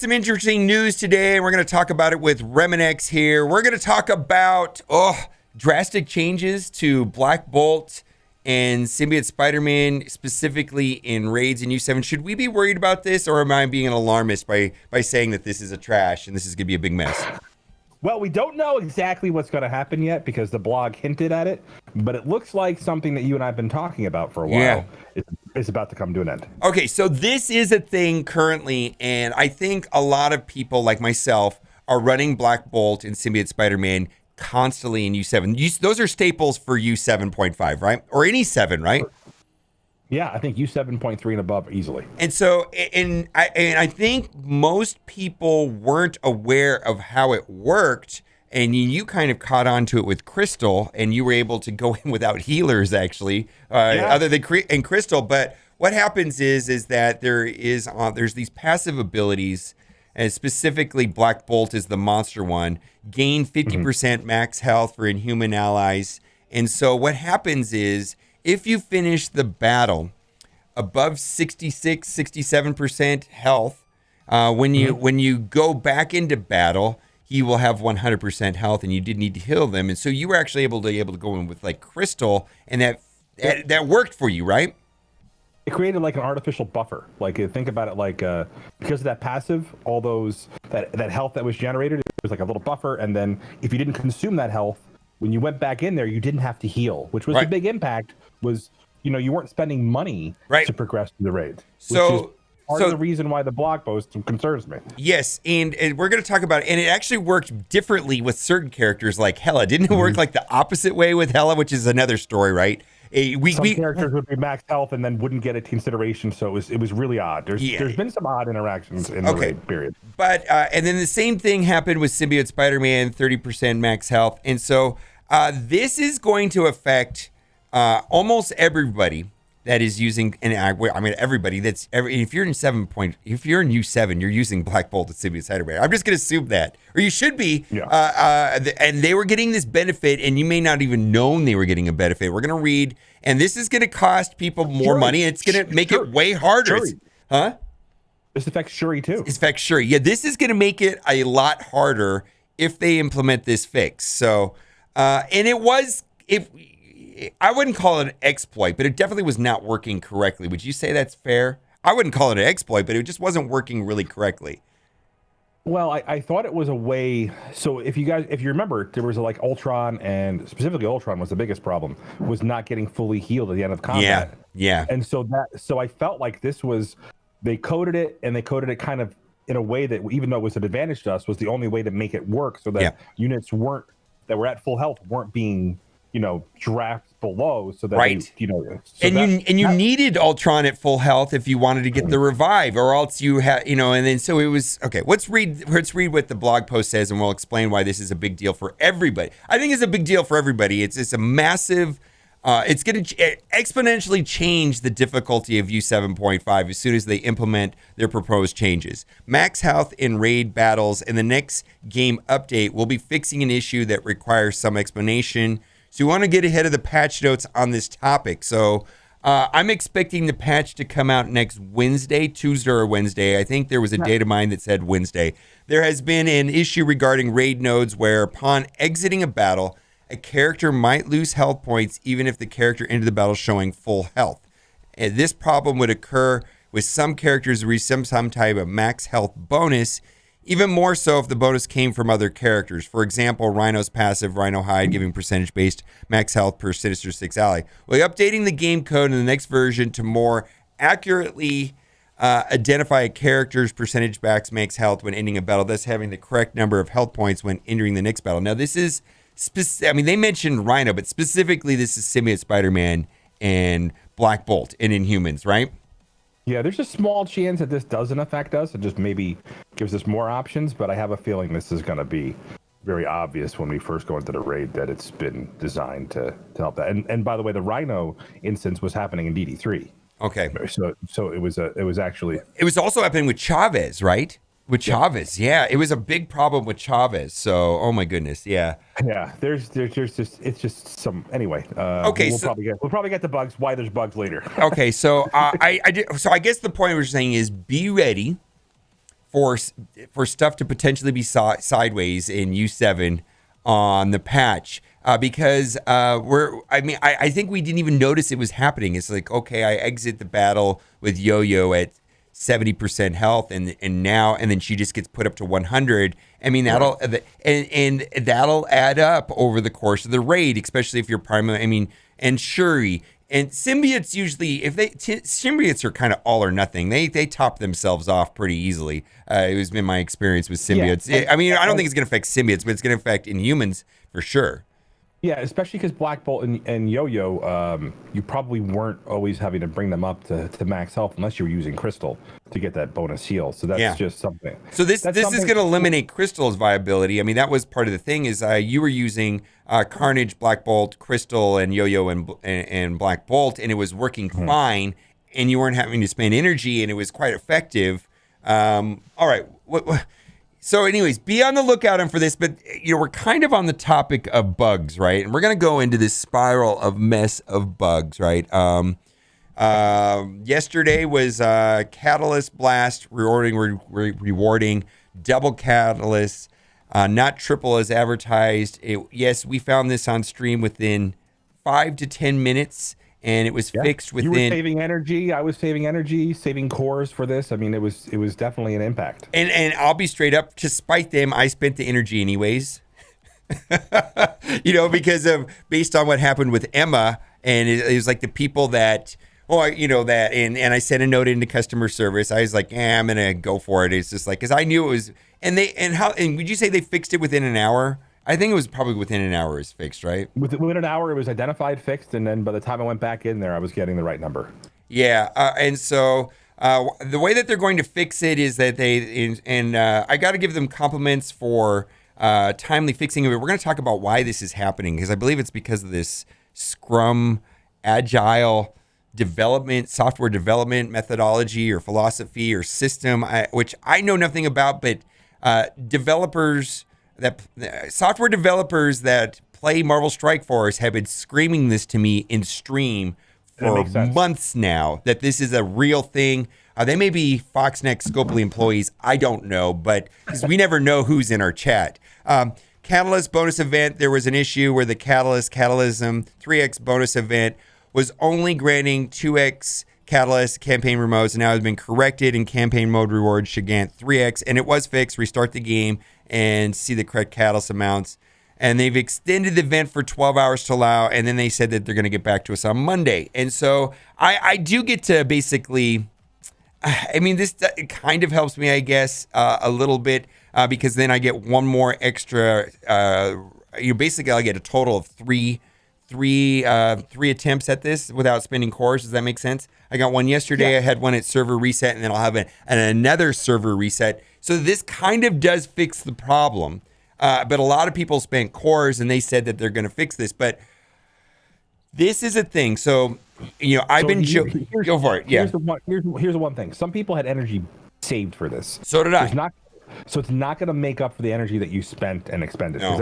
Some interesting news today, and we're going to talk about it with Reminex here. We're going to talk about drastic changes to Black Bolt and Symbiote Spider-Man, specifically in raids in U7. Should we be worried about this, or am I being an alarmist by saying that this is a trash and this is going to be a big mess? Well, we don't know exactly what's going to happen yet because the blog hinted at it, but it looks like something that you and I have been talking about for a while is about to come to an end. Okay, so this is a thing currently, and I think a lot of people like myself are running Black Bolt and Symbiote Spider-Man constantly in U7. Those are staples for U7.5, right? Or any 7, right? Yeah, I think U7.3 and above easily. And so, and I think most people weren't aware of how it worked, and you kind of caught on to it with Crystal, and you were able to go in without healers, actually, other than and Crystal. But what happens is that there's these passive abilities, and specifically Black Bolt is the monster one, gain 50% max health for inhuman allies. And so what happens is, if you finish the battle above 66, 67% health, when you go back into battle, he will have 100% health, and you did need to heal them. And so you were actually able to go in with like Crystal, and that worked for you, right? It created like an artificial buffer. Like think about it like because of that passive, all those that health that was generated, it was like a little buffer. And then if you didn't consume that health, when you went back in there, you didn't have to heal, which was the big impact. Was you weren't spending money to progress through the raid. So part of the reason why the blog post concerns me. Yes, and we're going to talk about it. And it actually worked differently with certain characters like Hela. Didn't it work like the opposite way with Hela, which is another story, right? Some characters would be max health and then wouldn't get a consideration, so it was really odd. There's been some odd interactions in the raid period. But and then the same thing happened with Symbiote Spider-Man, 30% max health. And so this is going to affect almost everybody that is using, and I mean everybody if you're in U7, you're using Black Bolt and Symbiote Spider-Man. I'm just going to assume that, or you should be. And they were getting this benefit, and you may not even known they were getting a benefit. We're going to read, and this is going to cost people more money. And it's going to make it way harder. This affects Shuri too. This affects Shuri. Yeah, this is going to make it a lot harder if they implement this fix. So, and I wouldn't call it an exploit, but it definitely was not working correctly. Would you say that's fair? I wouldn't call it an exploit, but it just wasn't working really correctly. Well, I thought it was a way. So if you remember, there was like Ultron, and specifically Ultron was the biggest problem, was not getting fully healed at the end of combat. Yeah. And so I felt like they coded it kind of in a way that, even though it was an advantage to us, was the only way to make it work, so that units that were at full health weren't being draft below, so that you needed Ultron at full health if you wanted to get the revive, or else you had and then so it was okay. Let's read what the blog post says, and we'll explain why this is a big deal for everybody. I think it's a big deal for everybody. It's a massive. It's going to exponentially change the difficulty of U7.5 as soon as they implement their proposed changes. Max health in raid battles in the next game update will be fixing an issue that requires some explanation. So you want to get ahead of the patch notes on this topic. So I'm expecting the patch to come out next Wednesday, Tuesday or Wednesday. I think there was a date of mine that said Wednesday. There has been an issue regarding raid nodes where upon exiting a battle, a character might lose health points even if the character entered the battle showing full health. And this problem would occur with some characters who receive some type of max health bonus, even more so if the bonus came from other characters. For example, Rhino's passive, Rhino Hide, giving percentage-based max health per Sinister 6 ally. We're updating the game code in the next version to more accurately identify a character's percentage max health when ending a battle, thus having the correct number of health points when entering the next battle. Now, this is they mentioned Rhino, but specifically this is Symbiote Spider-Man and Black Bolt and Inhumans, right? Yeah, there's a small chance that this doesn't affect us. It just maybe gives us more options, but I have a feeling this is going to be very obvious when we first go into the raid that it's been designed to help that. And by the way, the Rhino instance was happening in DD3. Okay. So it was actually... It was also happening with Chavez, right? With Chavez, yeah. It was a big problem with Chavez. So, oh my goodness, yeah. Yeah, there's just, it's just some, anyway. Okay, we'll probably get the bugs, why there's bugs later. Okay, so I guess the point we're saying is be ready for stuff to potentially be sideways in U7 on the patch. Because I think we didn't even notice it was happening. It's like, okay, I exit the battle with Yo-Yo at 70% health, and then she just gets put up to 100. I mean, that'll add up over the course of the raid, especially if you're primary. I mean, and Shuri and symbiotes usually, symbiotes are kind of all or nothing. They top themselves off pretty easily. It was been my experience with symbiotes. Yeah, I don't think it's going to affect symbiotes, but it's going to affect Inhumans for sure. Yeah, especially because Black Bolt and Yo-Yo, you probably weren't always having to bring them up to max health unless you were using Crystal to get that bonus heal. So that's just something. So this is going to eliminate Crystal's viability. I mean, that was part of the thing is you were using Carnage, Black Bolt, Crystal, and Yo-Yo and Black Bolt, and it was working fine, and you weren't having to spend energy, and it was quite effective. All right, So anyways, be on the lookout for this, but we're kind of on the topic of bugs, right? And we're going to go into this spiral of mess of bugs, right? Yesterday was Catalyst Blast, rewarding double Catalyst, not triple as advertised. Yes, we found this on stream within 5 to 10 minutes. And it was fixed within. You were saving energy. I was saving energy, saving cores for this. I mean, it was definitely an impact. And I'll be straight up. To spite them, I spent the energy anyways. Because of based on what happened with Emma, and it was like the people that. And I sent a note into customer service. I was like, I'm gonna go for it. It's just like because I knew it was. And would you say they fixed it within an hour? I think it was probably within an hour is fixed, right? Within an hour, it was identified, fixed, and then by the time I went back in there, I was getting the right number. Yeah, and so the way that they're going to fix it is that I got to give them compliments for timely fixing of it. We're going to talk about why this is happening because I believe it's because of this Scrum Agile development, software development methodology or philosophy or system, which I know nothing about, but software developers that play Marvel Strike Force have been screaming this to me in stream for months now, that this is a real thing. They may be Foxnext Scopely employees. I don't know, but because we never know who's in our chat. Catalyst bonus event, there was an issue where the Catalysm 3x bonus event was only granting 2x Catalyst campaign remotes, and now has been corrected, and campaign mode rewards should grant 3x, and it was fixed. Restart the game and see the correct Catalyst amounts. And they've extended the event for 12 hours to allow, and then they said that they're going to get back to us on Monday. And so I do get to basically, this kind of helps me, I guess, a little bit, because then I get one more extra, basically I'll get a total of three attempts at this without spending cores. Does that make sense? I got one yesterday. I had one at server reset, and then I'll have another server reset. So this kind of does fix the problem. But a lot of people spent cores, and they said that they're going to fix this. But this is a thing. So, I've been go for it. Yeah. Here's the one thing. Some people had energy saved for this. So did I. So it's not going to make up for the energy that you spent and expended. Because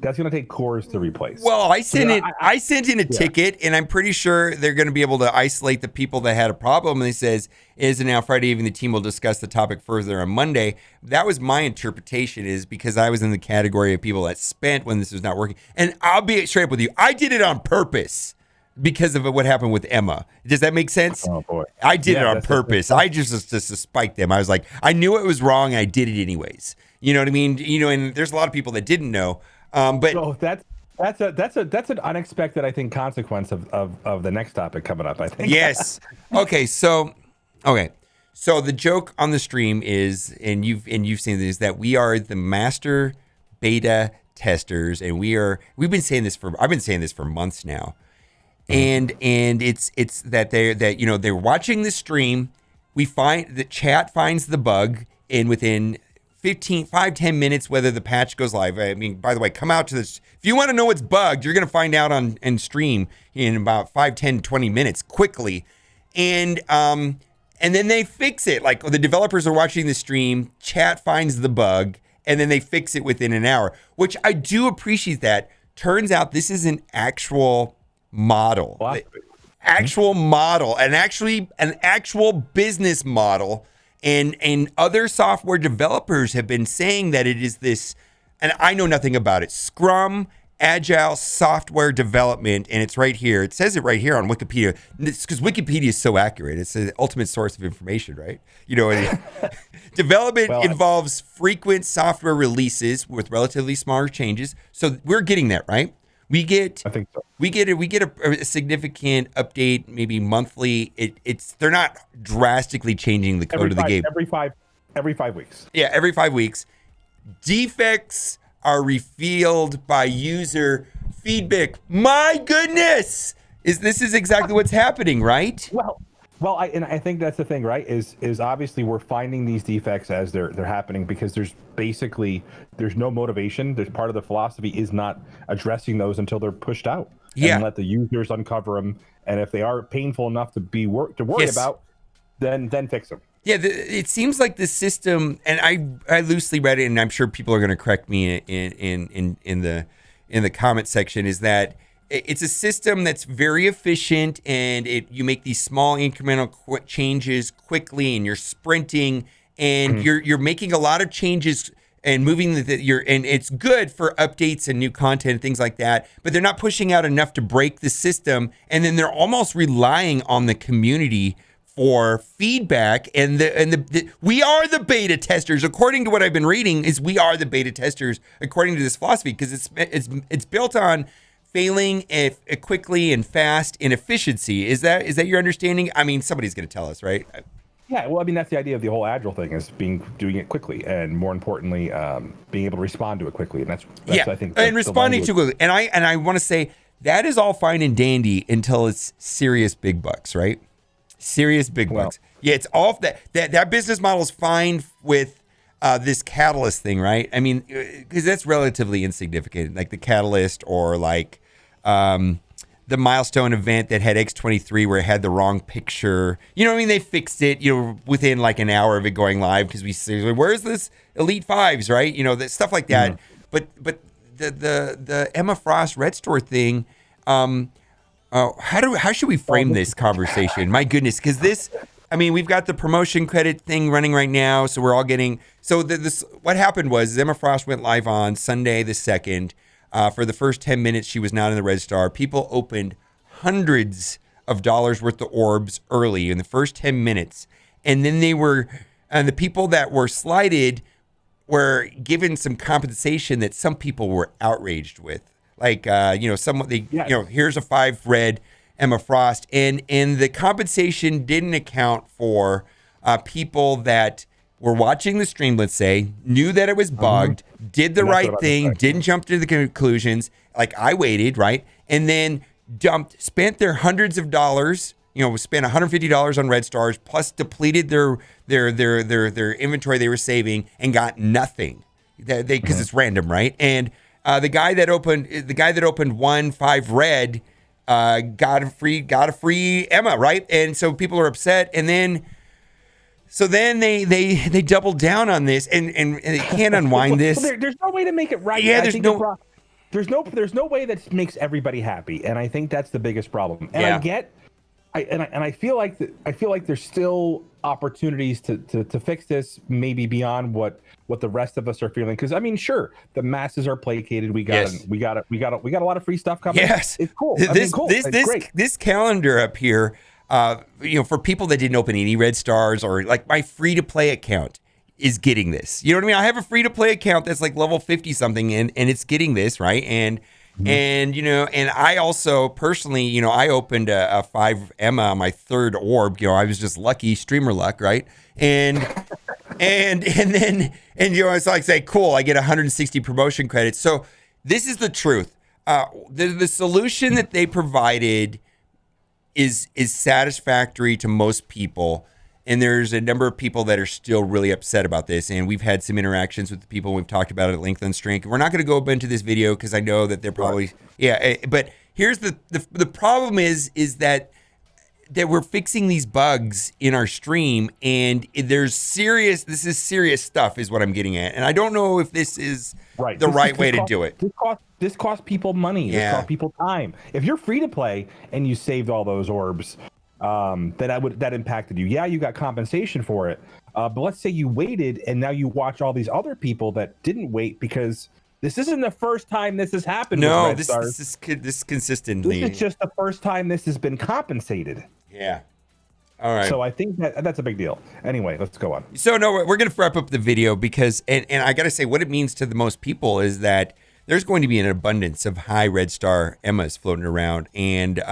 that's going to take cores to replace. Well, I sent in a ticket, and I'm pretty sure they're going to be able to isolate the people that had a problem. And it says, is it now Friday evening? The team will discuss the topic further on Monday. That was my interpretation, is because I was in the category of people that spent when this was not working. And I'll be straight up with you. I did it on purpose because of what happened with Emma. Does that make sense? Oh, boy. I did it on purpose. I just to spike them. I was like, I knew it was wrong. And I did it anyways. You know what I mean? And there's a lot of people that didn't know. But so that's an unexpected, I think, consequence of the next topic coming up, I think. Yes. Okay. So the joke on the stream is, and you've seen this, that we are the master beta testers, and I've been saying this for months now, and it's that they're watching the stream. We find the chat finds the bug, and within 5-10 minutes, whether the patch goes live. I mean, by the way, come out to this. If you want to know what's bugged, you're going to find out on stream in about 5, 10, 20 minutes quickly. And then they fix it. Like, the developers are watching the stream, chat finds the bug, and then they fix it within an hour, which I do appreciate that. Turns out this is an actual model. An actual business model. And other software developers have been saying that it is this, and I know nothing about it, Scrum Agile Software Development, and it's right here. It says it right here on Wikipedia. It's because Wikipedia is so accurate. It's the ultimate source of information, right? You know, development involves frequent software releases with relatively smaller changes. So we're getting that, right? I think so. We get a significant update, maybe monthly. They're not drastically changing the code of the game. Every 5 weeks. Yeah, every 5 weeks. Defects are revealed by user feedback. My goodness, this is exactly what's happening, right? I think that's the thing, right? Is obviously we're finding these defects as they're happening because there's no motivation. There's part of the philosophy is not addressing those until they're pushed out. Yeah. And let the users uncover them, and if they are painful enough to worry about, then fix them. Yeah, it seems like the system, and I loosely read it, and I'm sure people are going to correct me in the comment section, is that it's a system that's very efficient, and you make these small incremental changes quickly, and you're sprinting, and you're making a lot of changes and moving and it's good for updates and new content and things like that, but they're not pushing out enough to break the system, and then they're almost relying on the community for feedback, and we are the beta testers, according to what I've been reading. Is we are the beta testers according to this philosophy, because it's built on failing quickly and fast in efficiency. Is that your understanding? I mean, somebody's going to tell us, right? Yeah, well, I mean, that's the idea of the whole agile thing, is doing it quickly, and more importantly, being able to respond to it quickly, and that's I think, and responding to it. And I want to say that is all fine and dandy until it's serious big bucks, right? Serious big bucks. Yeah, it's all that business model is fine with this catalyst thing, right? I mean, because that's relatively insignificant, like the catalyst, or like the milestone event that had X23 where it had the wrong picture. You know what I mean? They fixed it, within like an hour of it going live, because we say, where's this Elite Fives, right? Stuff like that. But the Emma Frost Red Store thing. How should we frame this conversation? My goodness, because we've got the promotion credit thing running right now, so we're all getting. So what happened was Emma Frost went live on Sunday the 2nd. For the first 10 minutes, she was not in the Red Star. People opened hundreds of dollars worth of orbs early in the first 10 minutes, and then the people that were slighted were given some compensation that some people were outraged with. Like, here's a 5 red Emma Frost. And the compensation didn't account for people that were watching the stream, let's say, knew that it was bugged, did the right thing, didn't jump to the conclusions. Like, I waited, right? And then spent their hundreds of dollars, spent $150 on Red Stars, plus depleted their inventory they were saving, and got nothing. Because it's random, right? And the guy that opened 1 5 red got a free Emma, right? And so people are upset, and then they doubled down on this, and they can't unwind this. There's no way to make it right. Yeah, there's no way that makes everybody happy, and I think that's the biggest problem. And I feel like there's still opportunities to fix this, maybe beyond what the rest of us are feeling. Because I mean, sure, the masses are placated. We got a lot of free stuff coming. Yes, it's cool. This calendar up here, for people that didn't open any Red Stars, or like my free to play account is getting this. You know what I mean? I have a free to play account that's like level 50 something, and it's getting this, right? And I also personally, I opened a 5 Emma on my 3rd orb. I was just lucky, streamer luck, right? And then it's like, say, cool, I get 160 promotion credits. So this is the truth. The solution that they provided is satisfactory to most people. And there's a number of people that are still really upset about this. And we've had some interactions with the people. We've talked about it at length and strength. We're not going to go into this video because I know that they're probably, but here's the problem is that we're fixing these bugs in our stream, and this is serious stuff is what I'm getting at. And I don't know if this is the right way to do it. This costs people money. This costs people time. If you're free to play and you saved all those orbs, that impacted you. Yeah, you got compensation for it, But let's say you waited, and now you watch all these other people that didn't wait because this isn't the first time this has happened. No, with this is consistently. This is just the first time this has been compensated. Yeah. All right. So I think that's a big deal. Anyway, let's go on. So no, we're going to wrap up the video because, and I got to say, what it means to the most people is that there's going to be an abundance of high red star Emmas floating around. And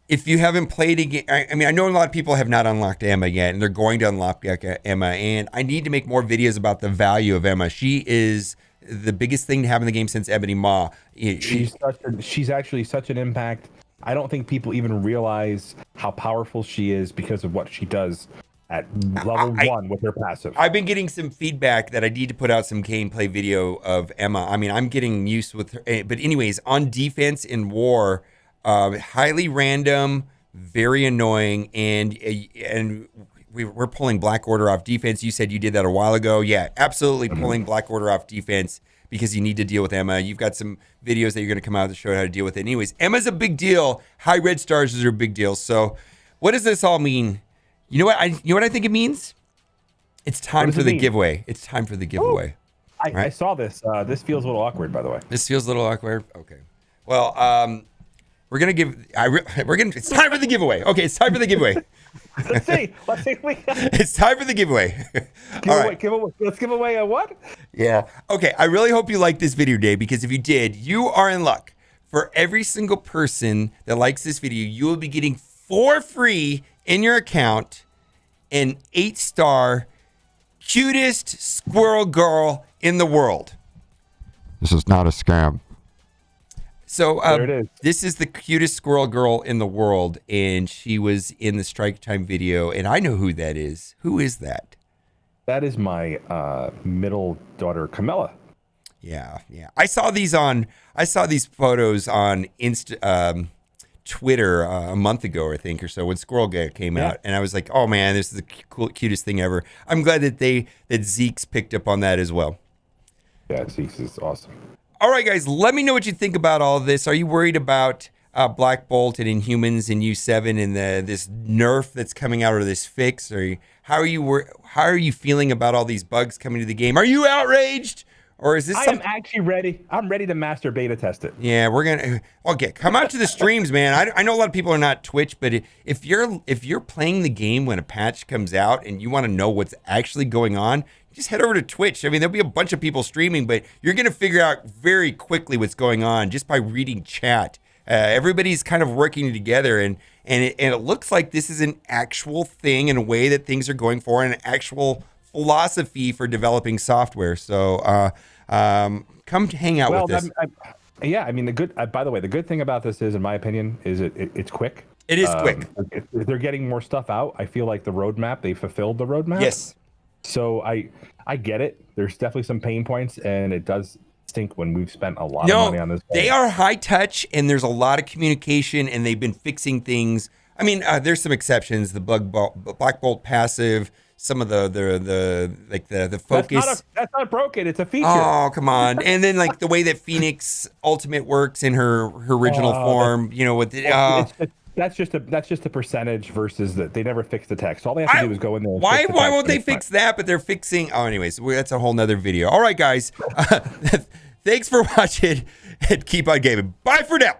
if you haven't played a game, I mean, I know a lot of people have not unlocked Emma yet, and they're going to unlock Emma. And I need to make more videos about the value of Emma. She is the biggest thing to have in the game since Ebony Maw. She's actually such an impact. I don't think people even realize how powerful she is because of what she does at level 1 with her passive. I've been getting some feedback that I need to put out some gameplay video of Emma. I mean, I'm getting used with her. But anyways, on defense in war, highly random, very annoying, and we're pulling Black Order off defense. You said you did that a while ago. Yeah, absolutely pulling Black Order off defense because you need to deal with Emma. You've got some videos that you're going to come out to show how to deal with it. Anyways, Emma's a big deal. High red stars are a big deal. So what does this all mean? You know what I think it means? It's time for the giveaway. It's time for the giveaway. I saw this. This feels a little awkward, by the way. This feels a little awkward. Okay. Well, we're gonna give. It's time for the giveaway. Okay, it's time for the giveaway. Let's see. It's time for the giveaway. Let's give away a what? Yeah. Okay. I really hope you liked this video, Dave, because if you did, you are in luck. For every single person that likes this video, you will be getting for free in your account an 8-star cutest squirrel girl in the world. This is not a scam. So there it is. This is the cutest squirrel girl in the world, and she was in the Strike Time video, and I know who that is. Who is that? That is my middle daughter, Camilla. Yeah. I saw these photos on Twitter a month ago, I think, or so, when Squirrel Girl came out, and I was like, oh man, this is the cutest thing ever. I'm glad that Zeke's picked up on that as well. Yeah, Zeke's is awesome. All right, guys, let me know what you think about all of this. Are you worried about Black Bolt and Inhumans in U7 and this nerf that's coming out, or this fix? Or how are you feeling about all these bugs coming to the game? Are you outraged? Or is this? I am actually ready. I'm ready to master beta test it. Yeah, we're gonna. Okay, come out to the streams, man. I know a lot of people are not Twitch, but if you're playing the game when a patch comes out and you want to know what's actually going on, just head over to Twitch. I mean, there'll be a bunch of people streaming, but you're gonna figure out very quickly what's going on just by reading chat. Everybody's kind of working together, and it looks like this is an actual thing and a way that things are going for, and an actual philosophy for developing software. So come hang out with us. I mean, by the way, the good thing about this is, in my opinion, is it's quick. It is quick. If they're getting more stuff out, I feel like the roadmap, they fulfilled the roadmap. Yes. So I get it. There's definitely some pain points, and it does stink when we've spent a lot of money on this. They are high touch, and there's a lot of communication, and they've been fixing things. I mean, there's some exceptions. The Black Bolt passive, some of the focus. That's not broken. It's a feature. Oh, come on. And then like the way that Phoenix Ultimate works in her original form, with the. That's just a percentage versus that they never fix the text. All they have to do is go in there. And why won't they fix that? But they're fixing. Oh, anyways, that's a whole nother video. All right, guys. Thanks for watching and keep on gaming. Bye for now.